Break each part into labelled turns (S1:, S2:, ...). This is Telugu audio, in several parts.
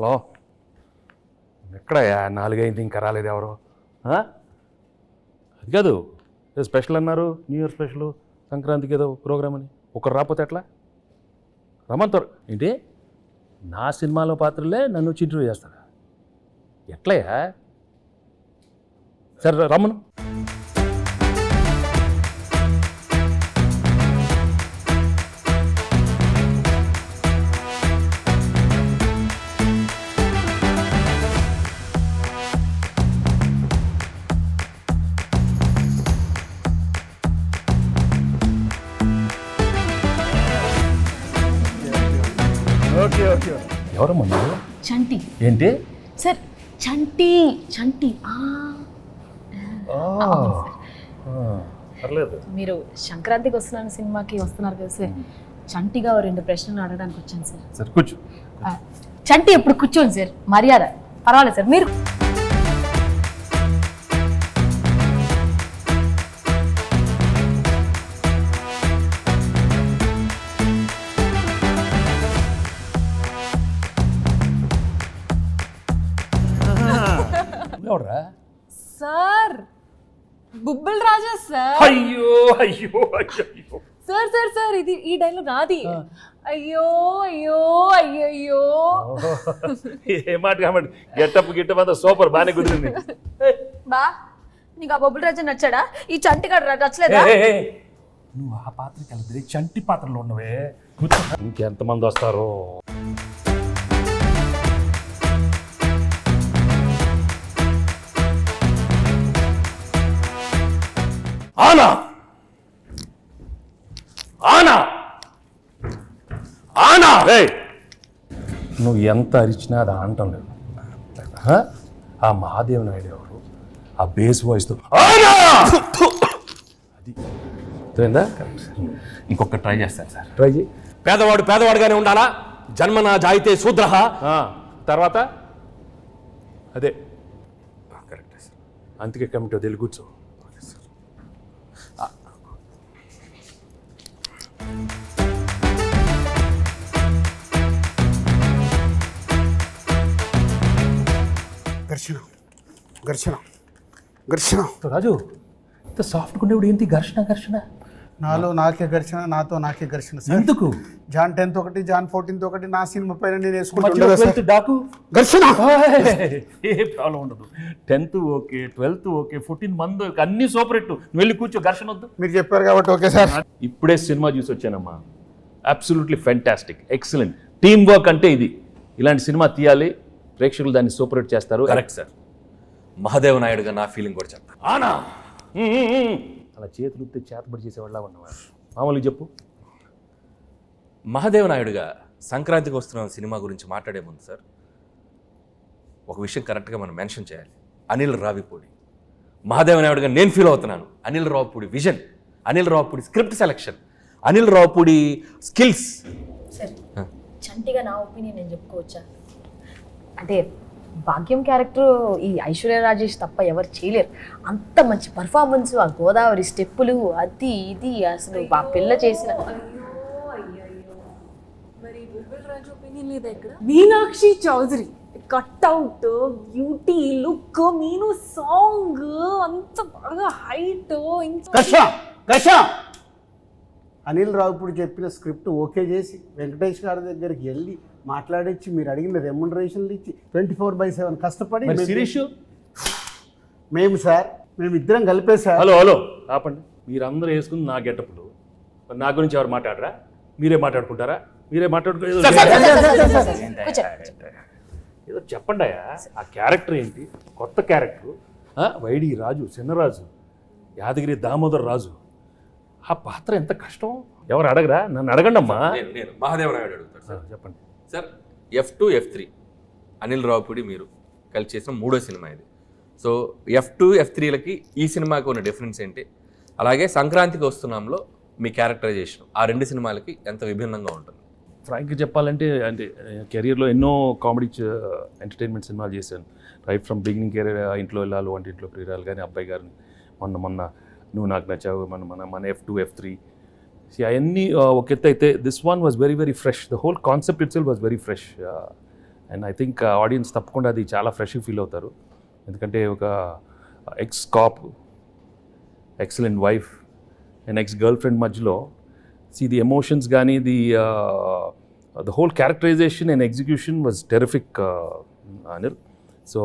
S1: హలో, ఎక్కడయ్యా 4 అయింది ఇంకా రాలేదు ఎవరు? అది కాదు, ఏదో స్పెషల్ అన్నారు, న్యూ ఇయర్ స్పెషల్, సంక్రాంతికి ఏదో ప్రోగ్రామ్ అని. ఒకరు రాకపోతే ఎట్లా? రమ్మంటారు ఏంటి? నా సినిమాలో పాత్రలే నన్ను వచ్చి ఇంటర్వ్యూ చేస్తారా? ఎట్లయ్యా? సరే రమ్మను. Okay okay. ఎవరమ్మా మీరు?
S2: చంటి.
S1: ఏంటి
S2: సార్? చంటి. చంటి.
S1: పర్లేదు.
S2: మీరు సంక్రాంతికి వస్తున్నాను సినిమాకి వస్తున్నారు కదా సార్, చంటిగా 2 ప్రశ్నలు అడగడానికి వచ్చాను సార్.
S1: సరే కూర్చో.
S2: చంటి ఎప్పుడు కూర్చోండి సార్, మర్యాద. పర్వాలేదు సార్ మీరు.
S1: ఎవడరా?
S2: సార్ బుబ్బుల్ రాజా సార్.
S1: అయ్యో అయ్యో అయ్యో
S2: సార్ సార్ సార్ ఇది ఈ డైలాగ్ నాది. అయ్యో అయ్యో అయ్యో.
S1: ఏ మాట కాబట్టి గెట్టప్ అంతా సూపర్, బాగానే కుదిరింది.
S2: బా నీకు ఆ బొబ్బుల్ రాజా నచ్చాడా? ఈ చంటి గడ నచ్చలేదా?
S1: నువ్వు ఆ పాత్రకి వెళ్తే చంటి పాత్రలో ఉన్నవే. ఇంకెంతమంది వస్తారో? ఆనా ఆనా ఆనా. నువ్వు ఎంత అరిచినా అది ఆనటం లేదు. ఆ మహాదేవ్ నాయుడు ఎవరు? ఆ బేస్ వాయిస్తో ఆనా అది అర్థమైందా? ఇంకొక ట్రై చేస్తాను సార్. ట్రై చేయి.
S3: పేదవాడు పేదవాడుగానే ఉండాలా? జన్మనా జాయితే శూద్రః.
S1: తర్వాత అదే కరెక్ట్ సార్. అందుకే కమిటీ వదిలి కూర్చో.
S4: ఘర్షణ ఘర్షణ ఘర్షణ.
S1: రాజు ఇంత సాఫ్ట్గా ఉండేవాడు ఏంటి ఘర్షణ ఘర్షణ?
S4: నాలో నాకే ఘర్షణ, నాతో నాకే ఘర్షణ.
S1: ఎందుకు?
S4: జాన్ 10th ఒకటి, జాన్ 14th ఒకటి, నా సినిమా పైన నేను
S1: మధ్యలో 12th
S4: వేసుకుంటా
S1: డాకు
S4: ఘర్షణ.
S1: ఏ ప్రాబ్లం ఉండదు. 10th ఓకే, 12th ఓకే, 14 మంది అన్ని సూపర్ హిట్. నువ్వు వెళ్ళి కూర్చో, ఘర్షణ వద్దు.
S4: మీరు చెప్పారు కాబట్టి ఓకే సార్.
S1: ఇప్పుడే సినిమా చూసి వచ్చానమ్మా. Absolutely fantastic, excellent. Team work అంటే ఇది. ఇలాంటి సినిమా తీయాలి, ప్రేక్షకులు దాన్ని సూపర్ హిట్ చేస్తారు.
S3: Correct sir. మహాదేవ్ నాయుడుగా నా ఫీలింగ్ కూడా చెప్తాను.
S1: ఆనా అలా చేతులు ఉత్తే చేతబడి చేసేవాళ్ళ ఉన్నవా? మామూలుగా చెప్పు.
S3: మహాదేవ్ నాయుడుగా సంక్రాంతికి వస్తున్న సినిమా గురించి మాట్లాడే ముందు సార్, ఒక విషయం కరెక్ట్గా మనం మెన్షన్ చేయాలి. అనిల్ రావిపూడి మహాదేవ్ నాయుడుగా నేను ఫీల్ అవుతున్నాను. Anil Ravipudi vision, Anil Ravipudi script selection, Anil Ravipudi skills.
S2: Sir చంటిగా నా ఒపీనియన్ నేను చెప్పుకోవచ్చా? అంటే భాగ్యం క్యారెక్టర్ ఈ ఐశ్వర్య రాజేష్ తప్ప ఎవరు చేయలేరు. అంత మంచి పర్ఫార్మెన్స్, ఆ గోదావరి స్టెప్పులు, అది ఇది అసలు ఆ పిల్ల చేసిన. Meenakshi Chaudhary cutout, beauty, look, Meenu song అంత బాగా హైట్.
S4: అనిల్ రావుపూడి చెప్పిన స్క్రిప్ట్ ఓకే చేసి వెంకటేష్ గారి దగ్గరికి వెళ్ళి మాట్లాడించి మీరు అడిగిన రెమ్యునరేషన్లు ఇచ్చి 24/7 కష్టపడి
S1: శిరీష్
S4: మేము సార్, మేము ఇద్దరం కలిపే సార్.
S1: హలో ఆపండి. మీరందరూ వేసుకుని నా గెటప్లు, నా గురించి ఎవరు మాట్లాడరా? మీరే మాట్లాడుకుంటారా? మీరే ఏదో చెప్పండి అయ్యా. ఆ క్యారెక్టర్ ఏంటి? కొత్త క్యారెక్టర్. వైడి రాజు, చిన్నరాజు, యాదగిరి దామోదర్ రాజు. ఆ పాత్ర ఎంత కష్టం. ఎవరు అడగరా? నన్ను అడగండి అమ్మా.
S3: నేను మహాదేవ్ నాయుడు అడుగుతాను సార్.
S1: చెప్పండి
S3: sir, F2, F3 Anil Ravipudi మీరు కలిసి చేసిన 3వ సినిమా ఇది. సో F2, F3లకి ఈ సినిమాకి ఉన్న డిఫరెన్స్ ఏంటి? అలాగే సంక్రాంతికి వస్తున్నాంలో మీ క్యారెక్టరైజేషన్ ఆ 2 సినిమాలకి ఎంత విభిన్నంగా ఉంటుంది?
S1: ఫ్రాంక్గా చెప్పాలంటే అంటే కెరీర్లో ఎన్నో కామెడీ ఎంటర్టైన్మెంట్ సినిమాలు చేశాను. Right from beginning career. ఇంట్లో వెళ్ళాలి, వంటింట్లో ప్రియురాలు కానీ, అబ్బాయి గారిని, మొన్న నువ్వు నాకు నచ్చావు, మన F2, F3 అవన్నీ ఒక ఎత్తు అయితే this one was very very fresh. The whole concept it self was very fresh. And I think audience తప్పకుండా అది చాలా ఫ్రెష్గా ఫీల్ అవుతారు. ఎందుకంటే ఒక X cap, excellent wife and ex girl friend మధ్యలో ది ఎమోషన్స్ కానీ the whole characterization and execution was terrific, Anil. So,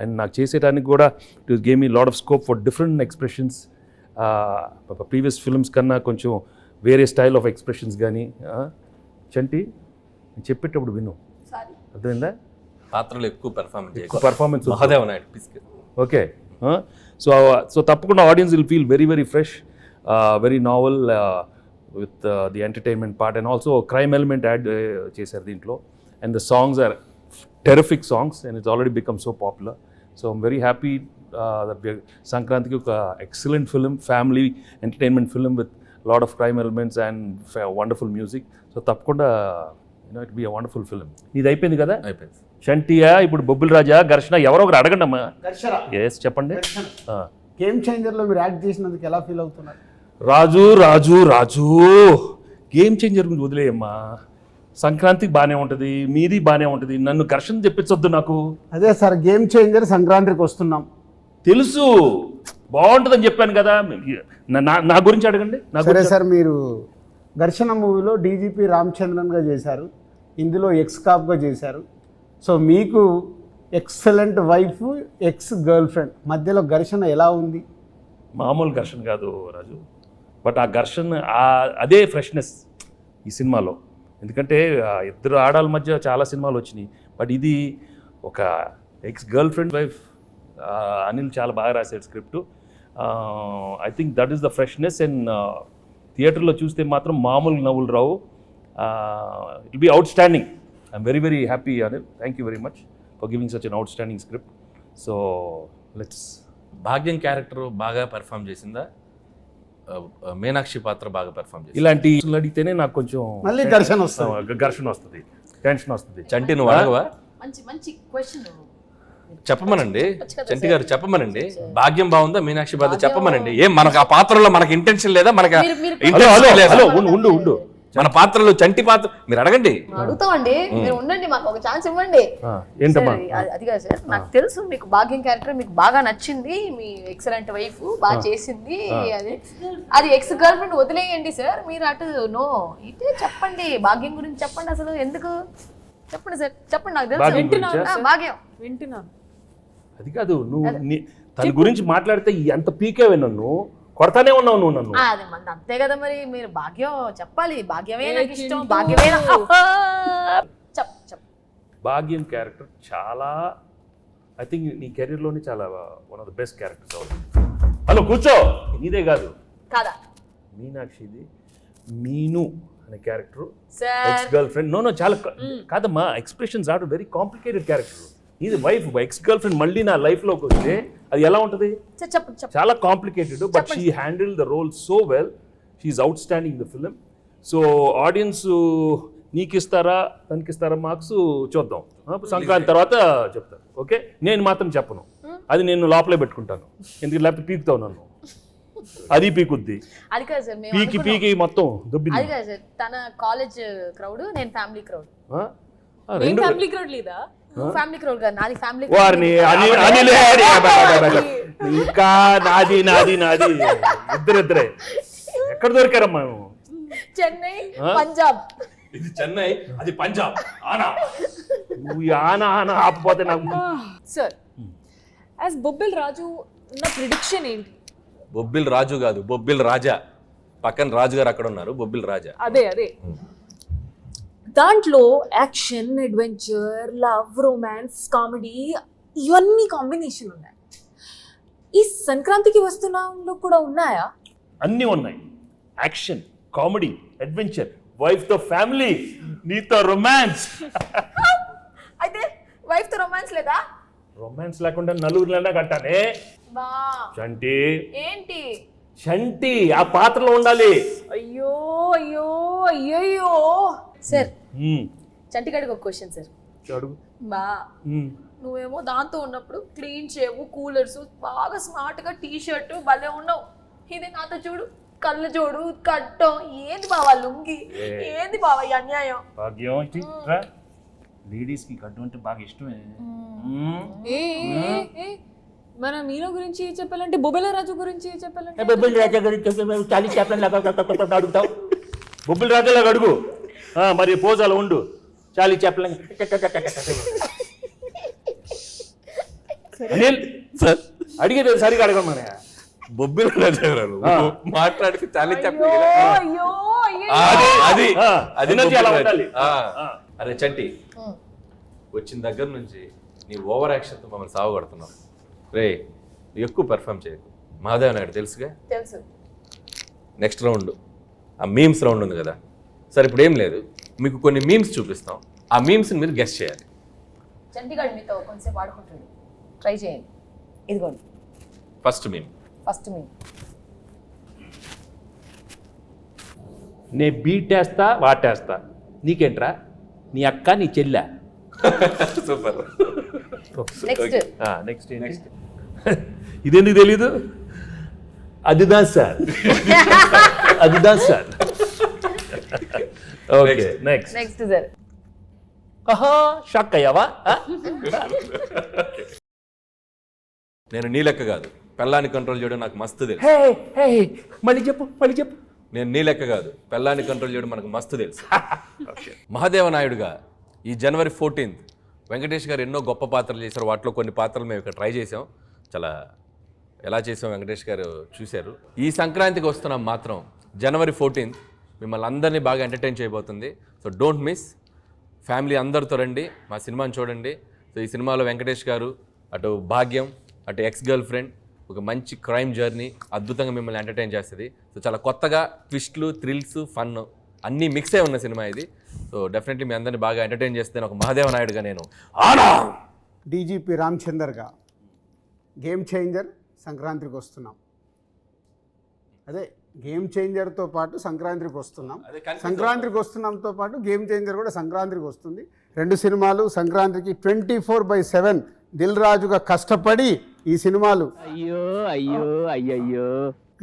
S1: and నాకు చేసేటానికి కూడా it gave me a lot of scope for different expressions. Previous films కన్నా కొంచెం వేరే స్టైల్ ఆఫ్ ఎక్స్ప్రెషన్స్ కానీ. చంటి చెప్పేటప్పుడు విను, అర్థమైందా?
S3: పాత్రలో ఎక్కువ
S1: పర్ఫార్మెన్స్
S3: మహాదేవ్ నాయుడు పిస్క్.
S1: ఓకే. సో తప్పకుండా audience will feel very very fresh, very novel with the entertainment part, and also crime element add చేశారు దీంట్లో. And the songs are terrific songs and it's already become so popular. So I'm very happy that we are సంక్రాంతికి ఒక excellent film, family entertainment film with lot of crime elements and wonderful music. So తప్పకుండా it will be a wonderful film. ఇది అయిపోయింది కదా?
S3: అయిపోయింది.
S1: షంటియా, ఇప్పుడు బొబ్బిల్ రాజా, ఘర్షణ, ఎవరో ఒకరు అడగండి అమ్మా. ఎస్ చెప్పండి.
S4: గేమ్ చేంజర్లో మీరు యాక్ట్ చేసినందుకు ఎలా ఫీల్ అవుతున్నారు?
S1: రాజు రాజు రాజు గేమ్ చేంజర్ గురించి వదిలేయమ్మా. సంక్రాంతికి బాగానే ఉంటుంది, మీది బాగానే ఉంటుంది, నన్ను ఘర్షణ తెప్పించొద్దు నాకు.
S4: అదే సార్, గేమ్ చేంజర్ సంక్రాంతికి వస్తున్నాం.
S1: తెలుసు, బాగుంటుందని చెప్పాను కదా. నా గురించి అడగండి.
S4: సరే సార్, మీరు ఘర్షణ మూవీలో డీజీపీ రామచంద్రన్గా చేశారు, ఇందులో ఎక్స్ కాప్గా చేశారు. సో మీకు excellent wife, ex girl friend మధ్యలో ఘర్షణ ఎలా ఉంది?
S1: మామూలు ఘర్షణ కాదు రాజు, బట్ ఆ ఘర్షణ అదే ఫ్రెష్నెస్ ఈ సినిమాలో. ఎందుకంటే ఇద్దరు ఆడాల మధ్య చాలా సినిమాలు వచ్చినాయి, బట్ ఇది ఒక ex girlfriend wife. Anil చాలా బాగా రాశాడు script. I think that is the freshness. And థియేటర్లో చూస్తే మాత్రం మామూలు నవ్వులు రావు. It be outstanding. I'm very very happy Anil. Thank you very much for giving such an outstanding script. So let's.
S3: Bhagyam character బాగా పెర్ఫామ్ చేసిందా, మీనాక్షి పాత్ర బాగా పెర్ఫామ్ చేసింది?
S1: ఇలాంటి అడిగితేనే నాకు కొంచెం
S4: మళ్ళీ ఘర్షణ వస్తుంది,
S1: టెన్షన్ వస్తుంది.
S3: చంటి నువ్వు అడగవా?
S2: మంచి క్వశ్చన్
S3: చెప్పమనండి, చంటి గారు చెప్పమనండి. భాగ్యం బాగుందా, మీనాక్షి పాత్ర చెప్పమనండి. ఏం మనకు ఆ పాత్రలో మనకి ఇంటెన్షన్ లేదా? మనకి
S1: ఉండు,
S3: మన పాత్రలో చంటి పాత్ర మీరు అడగండి.
S2: అడుగుతామండి, మీరు ఉండండి, మాకు ఒక ఛాన్స్ ఇవ్వండి.
S1: ఏంటమ్మా?
S2: అది కాదు సార్, నాకు తెలుసు మీకు భాగ్యం క్యారెక్టర్ మీకు బాగా నచ్చింది, మీ ఎక్సలెంట్ వైఫ్ బాగా చేసింది. అది ఎక్స్ గర్ల్ ఫ్రెండ్ వదిలేయండి సార్, మీరు అటు నో ఇటే చెప్పండి. భాగ్యం గురించి చెప్పండి, అసలు ఎందుకు చెప్పండి సార్, చెప్పండి. నాకు తెలుసు భాగ్యం వింటున్నాను.
S1: అది కాదు, నువ్వు తన గురించి మాట్లాడితే ఎంత పీకేవే, నన్ను కొడతానే ఉన్నావు నువ్వు నన్ను.
S2: అదే మంది అంతే కదా మరి, మీరు భాగ్యం చెప్పాలి. భాగ్యమే నాకు ఇష్టం, భాగ్యమే
S1: భాగ్యం క్యారెక్టర్ చాలా, ఐ థింక్ నీ కెరీర్లోనే చాలా one of the best characters అవుతుంది. హలో కూర్చో, నీదే కాదు
S2: కాదా
S1: మీనాక్షిది. మీను అనే character ex girlfriend. No చాలా కాదమ్మా, expressions are very complicated character. ఇది వైఫ్, ఎక్స్ గర్ల్ ఫ్రెండ్ మళ్ళీ నా లైఫ్లోకి వస్తే అది ఎలా ఉంటుంది? చాలా complicated, but she handle the role so well. She's outstanding the film. So audience నీకు ఇస్తారా తనకి ఇస్తారా మార్క్స్ చూద్దాం, సంక్రాంతి తర్వాత చెప్తాను. ఓకే, నేను మాత్రం చెప్పను, అది నేను లోపలే పెట్టుకుంటాను. ఎందుకు లేకపోతే పీకుతావు నన్ను, అది పీకుద్ది.
S2: అది కాదు సార్,
S1: పీకి మొత్తం దుబ్బింది.
S2: అది కాదు సార్, తన కాలేజ్ క్రౌడ్, నేను ఫ్యామిలీ క్రౌడ్.
S5: ఫ్యామిలీ క్రౌడ్ లేదా?
S2: ఫ్యామిలీ క్రౌడ్ కాదు, నాది ఫ్యామిలీ.
S1: వారిని ఇంకా నాది ఇద్దరే ఎక్కడ దొరికారమ్మా?
S2: చెన్నై, పంజాబ్.
S3: ఇది చెన్నై, అది పంజాబ్.
S1: నువ్వు ఆనా ఆపపోతే నాకు.
S5: సార్, యాజ్ బొబ్బిల్ రాజు నా ప్రిడిక్షన్ ఏంటి?
S3: బొబ్బిల్ రాజు కాదు, బొబ్బిల్ రాజా. పక్కన రాజు గారు అక్కడ ఉన్నారు, బొబ్బిల్ రాజా.
S5: అదే దాంట్లో action, adventure, love, romance, comedy ఇవన్నీ కాంబినేషన్ ఉన్నాయి. ఈ సంక్రాంతికి వస్తున్నాంలో కూడా ఉన్నాయా?
S1: అన్నీ ఉన్నాయి. యాక్షన్, కామెడీ, అడ్వెంచర్, వైఫ్ తో ఫ్యామిలీ, నీతో రొమాన్స్.
S2: అయితే వైఫ్ తో రొమాన్స్ లేదా?
S1: రొమాన్స్ లేకుండా నలుగురిలోనే కట్టానే. చంటి
S2: ఏంటి?
S1: చంటి ఆ పాత్రలో ఉండాలి.
S5: అయ్యో అయ్యో అయ్యో
S2: సార్, చంటిగాడికి ఒక క్వశ్చన్ సార్.
S1: అడుగు.
S2: బా, నువ్వేమో దాంతో ఉన్నప్పుడు క్లీన్ షేవ్, కూలర్స్, బాగా స్మార్ట్ గా టీ షర్ట్ భలే ఉన్నావు. ఇది నాతో చూడు, కళ్ళు చూడు, కట్టం. ఏంది బావా లుంగి, ఏంది బావా ఈ అన్యాయం?
S1: భాగ్యం లేడీస్కి గడ్డు అంటే బాగా ఇష్టమే.
S5: ఏ ఏ, ఏ, మన మీలో గురించి చెప్పాలంటే బొబ్బెల రాజు గురించి చెప్పాలంటే
S1: బొబ్బిల్ రాజా గురించి చాలీ చెప్పండి అడుగుతావు. బొబ్బిల్ రాజాలాగా అడుగు. మరి పోజాలు ఉండు. చాలీ చెప్పలేం. అనిల్
S3: సార్
S1: అడిగేది సరిగా అడగం మన.
S3: బొబ్బిల రాజా గారు మాట్లాడితే చాలా చెప్పి
S5: అయ్యో
S3: అది
S1: ఆ,
S3: అది
S1: energy అలా ఉండాలి.
S3: అరే చంటి, వచ్చిన దగ్గర నుంచి నీ ఓవర్ యాక్షన్తో మమ్మల్ని సావగొడుతున్నావు. రే నువ్వు ఎక్కువ పెర్ఫామ్ చేయకు. మహాదేవ్ నాయుడు తెలుసుగా.
S2: తెలుసు.
S3: నెక్స్ట్ రౌండ్ ఆ మీమ్స్ రౌండ్ ఉంది కదా. సరే ఇప్పుడు ఏం లేదు, మీకు కొన్ని మీమ్స్ చూపిస్తాం. ఆ మీమ్స్ని మీరు గెస్ట్ చేయాలి.
S2: చంటిగాడు మీతో కొంచెంసేపు ఆడుకుంటాడు, ట్రై చేయండి. ఇదిగోండి
S3: ఫస్ట్ మీమ్.
S2: ఫస్ట్ మీ
S1: నే బీటేస్తా వాటేస్తా, నీకేంట్రా? నీ అక్క నీ చెల్లె.
S3: సూపర్.
S2: నెక్స్ట్
S1: నెక్స్ట్ నెక్స్ట్ ఇదెందుకు తెలీదు? అదిదా సార్, అదిదా sir. Okay next.
S2: Next sir.
S1: Shock అయ్యావా?
S3: నేను నీ లెక్క కాదు, పెళ్ళాన్ని కంట్రోల్ చేయడం నాకు మస్తు తెలుసు.
S1: మళ్ళీ చెప్పు, మళ్ళీ చెప్పు.
S3: నేను నీ లెక్క కాదు, పెళ్ళాన్ని కంట్రోల్ చేయడం మనకు మస్తు తెలుసు. మహాదేవ నాయుడుగా ఈ జనవరి 14th వెంకటేష్ గారు ఎన్నో గొప్ప పాత్రలు చేశారు. వాటిలో కొన్ని పాత్రలు మేము ఇక్కడ ట్రై చేసాం. చాలా ఎలా చేసాం వెంకటేష్ గారు చూశారు. ఈ సంక్రాంతికి వస్తున్నాం మాత్రం జనవరి 14th మిమ్మల్ని అందరినీ బాగా ఎంటర్టైన్ చేయబోతుంది. So don't miss. ఫ్యామిలీ అందరితో రండి, మా సినిమాని చూడండి. సో ఈ సినిమాలో వెంకటేష్ గారు, అటు భాగ్యం, అటు ఎక్స్ గర్ల్ ఫ్రెండ్, ఒక మంచి క్రైమ్ జర్నీ అద్భుతంగా మిమ్మల్ని ఎంటర్టైన్ చేస్తుంది. సో చాలా కొత్తగా ట్విస్ట్లు, థ్రిల్స్, ఫన్ అన్నీ మిక్స్ అయి ఉన్న సినిమా ఇది. సో డెఫినెట్లీ మీ అందరినీ బాగా ఎంటర్టైన్ చేస్తే ఒక మహాదేవ నాయుడుగా నేను
S4: డీజీపీ రామచందర్గా గేమ్ చేంజర్ సంక్రాంతికి వస్తున్నాం. అదే గేమ్ చేంజర్తో పాటు సంక్రాంతికి వస్తున్నాం. సంక్రాంతికి వస్తున్నాంతో పాటు గేమ్ చేంజర్ కూడా సంక్రాంతికి వస్తుంది. రెండు సినిమాలు సంక్రాంతికి 24/7 దిల్ రాజుగా కష్టపడి ఈ సినిమాలు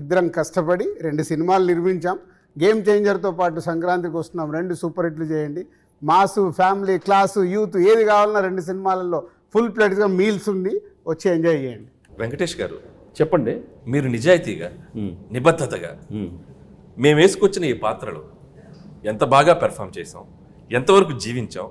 S4: ఇద్దరం కష్టపడి రెండు సినిమాలు నిర్మించాం. గేమ్ చేంజర్తో పాటు సంక్రాంతికి వస్తున్నాం. రెండు సూపర్ హిట్లు చేయండి. మాసు, ఫ్యామిలీ, క్లాసు, యూత్ ఏది కావాలన్నా రెండు సినిమాలలో ఫుల్ ప్లేట్గా మీల్స్ ఉంది, వచ్చి ఎంజాయ్ చేయండి.
S3: వెంకటేష్ గారు
S1: చెప్పండి.
S3: మీరు నిజాయితీగా, నిబద్ధతగా మేము వేసుకొచ్చిన ఈ పాత్రలు ఎంత బాగా పెర్ఫామ్ చేసాం, ఎంతవరకు జీవించాం,